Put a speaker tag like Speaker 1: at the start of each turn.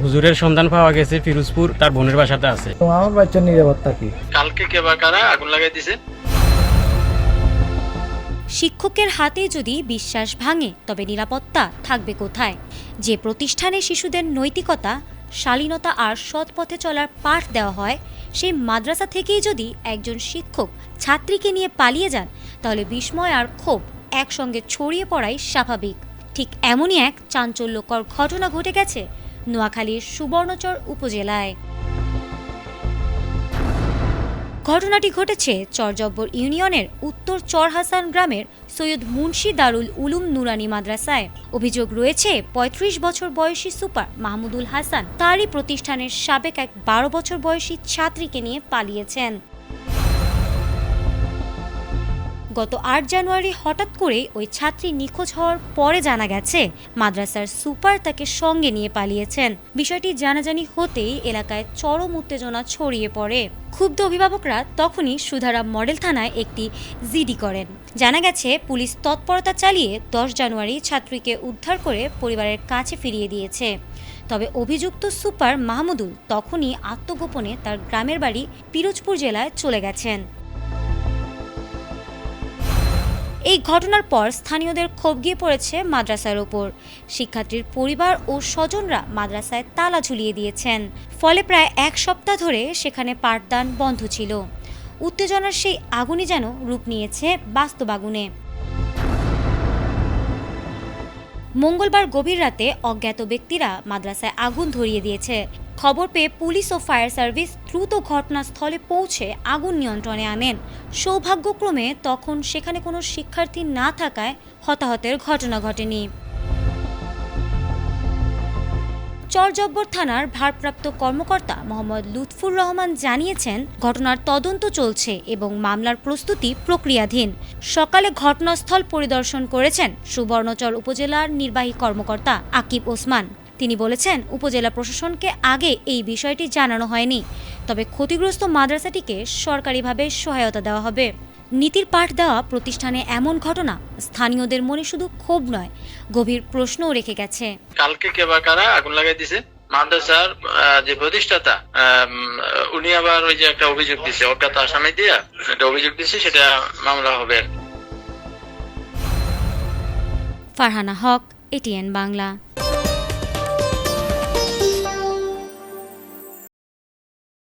Speaker 1: হুজুরের সন্ধান পাওয়া গেছে ফিরোজপুর, তার বোনের বাসাতে আছে।
Speaker 2: তো আমার বাচ্চার নিরাপত্তা কি?
Speaker 3: কালকে কে বা কারা আগুন লাগাই দিছে?
Speaker 4: শিক্ষকের হাতে যদি বিশ্বাস ভাঙে তবে নিরাপত্তা থাকবে কোথায়? যে প্রতিষ্ঠানে শিশুদের নৈতিকতা, শালীনতা আর সৎ পথে চলার পাঠ দেওয়া হয়, সেই মাদ্রাসা থেকেই যদি একজন শিক্ষক ছাত্রীকে নিয়ে পালিয়ে যান, তাহলে বিস্ময় আর ক্ষোভ একসঙ্গে ছড়িয়ে পড়াই স্বাভাবিক। ঠিক এমনই এক চাঞ্চল্যকর ঘটনা ঘটে গেছে নোয়াখালীর সুবর্ণচর উপজেলায়। ঘটনাটি ঘটেছে চরজব্বর ইউনিয়নের উত্তর চরহাসান গ্রামের সৈয়দ মুন্সি দারুল উলুম নুরানি মাদ্রাসায়। অভিযোগ রয়েছে ৩৫ বছর বয়সী সুপার মাহমুদুল হাসান তারই প্রতিষ্ঠানের সাবেক এক ১২ বছর বয়সী ছাত্রীকে নিয়ে পালিয়েছেন। গত ৮ জানুয়ারি হঠাৎ করেই ওই ছাত্রী নিখোঁজ হওয়ার পরে জানা গেছে মাদ্রাসার সুপার তাকে সঙ্গে নিয়ে পালিয়েছেন। বিষয়টি জানাজানি হতেই এলাকায় চরম উত্তেজনা ছড়িয়ে পড়ে। ক্ষুব্ধ অভিভাবকরা তখনই সুধারা মডেল থানায় একটি জিডি করেন। জানা গেছে পুলিশ তৎপরতা চালিয়ে ১০ জানুয়ারি ছাত্রীকে উদ্ধার করে পরিবারের কাছে ফিরিয়ে দিয়েছে। তবে অভিযুক্ত সুপার মাহমুদুল তখনই আত্মগোপনে তার গ্রামের বাড়ি পিরোজপুর জেলায় চলে গেছেন। এই ঘটনার পর স্থানীয়দের ক্ষোভ গিয়ে পড়েছে মাদ্রাসার ওপর। শিক্ষার্থীর পরিবার ও স্বজনরা মাদ্রাসায় তালা ঝুলিয়ে দিয়েছেন। ফলে প্রায় ১ সপ্তাহ ধরে সেখানে পাঠদান বন্ধ ছিল। উত্তেজনার সেই আগুনই যেন রূপ নিয়েছে বাস্তব আগুনে। মঙ্গলবার গভীর রাতে অজ্ঞাত ব্যক্তিরা মাদ্রাসায় আগুন ধরিয়ে দিয়েছে। খবর পেয়ে পুলিশ ও ফায়ার সার্ভিস দ্রুত ঘটনাস্থলে পৌঁছে আগুন নিয়ন্ত্রণে আনেন। সৌভাগ্যক্রমে তখন সেখানে কোনো শিক্ষার্থী না থাকায় হতাহতের ঘটনা ঘটেনি। চরজব্বর থানার ভারপ্রাপ্ত কর্মকর্তা মোহাম্মদ লুৎফুর রহমান জানিয়েছেন, ঘটনার তদন্ত চলছে এবং মামলার প্রস্তুতি প্রক্রিয়াধীন। সকালে ঘটনাস্থল পরিদর্শন করেছেন সুবর্ণচর উপজেলার নির্বাহী কর্মকর্তা আকিব ওসমান। তিনি বলেছেন, উপজেলা প্রশাসনকে আগে এই বিষয়টি জানানো হয়নি, তবে ক্ষতিগ্রস্ত মাদ্রাসাটিকে সরকারিভাবে সহায়তা দেওয়া হবে। নীতির পাঠ দেওয়া প্রতিষ্ঠানে এমন ঘটনা স্থানীয়দের মনে শুধু ক্ষোভ নয়, গভীর প্রশ্নও রেখে গেছে।
Speaker 3: কালকে কে বা কারা আগুন লাগাই দিছে? মাদ্রাসার যে প্রতিষ্ঠাতা উনি আবার ওই যে একটা অভিযোগ দিছে, অজ্ঞাত আসামি দিয়া একটা অভিযোগ দিছে, সেটা মামলা হবে।
Speaker 4: ফারহানা হক, এটিএন বাংলা।